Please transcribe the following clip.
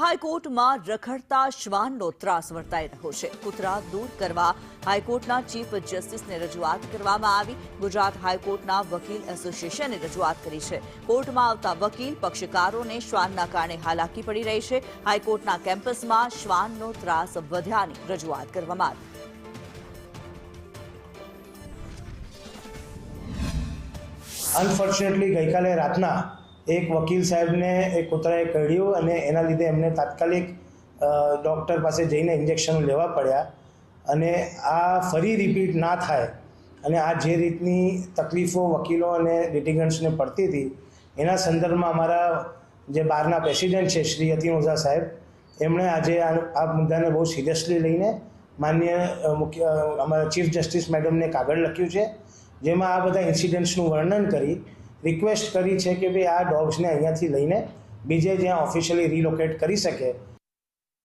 હાઈકોર્ટમાં રખડતા શ્વાનનો ત્રાસ વર્તાઈ રહ્યો છે। કૂતરા દૂર કરવા હાઈકોર્ટના ચીફ જસ્ટિસને રજૂઆત કરવામાં આવી। ગુજરાત હાઈકોર્ટના વકીલ એસોસિએશને રજૂઆત કરી છે। કોર્ટમાં આવતા વકીલ પક્ષકારોને શ્વાનના કારણે હાલાકી પડી રહી છે। હાઈકોર્ટના કેમ્પસમાં શ્વાનનો ત્રાસ વધ્યાની રજૂઆત કરવામાં આવી। અનફોર્ચ્યુનેટલી ગઈકાલે રાતના એક વકીલ સાહેબને એક કૂતરાએ કરડ્યું અને એના લીધે એમને તાત્કાલિક ડૉક્ટર પાસે જઈને ઇન્જેક્શનો લેવા પડ્યા અને આ ફરી રિપીટ ના થાય અને આ જે રીતની તકલીફો વકીલો અને લિટિગન્ટ્સને પડતી હતી એના સંદર્ભમાં અમારા જે બારના પ્રેસિડેન્ટ છે શ્રી યતીન ઓઝા સાહેબ એમણે આજે આ મુદ્દાને બહુ સિરિયસલી લઈને માન્ય અમારા ચીફ જસ્ટિસ મેડમને કાગળ લખ્યું છે જેમાં આ બધા ઇન્સિડન્ટ્સનું વર્ણન કરી રિક્વેસ્ટ કરી છે કે ભાઈ આ ડોગ્સને અહીંયાથી લઈને બીજે જ્યાં ઓફિશિયલી રિલોકેટ કરી શકે।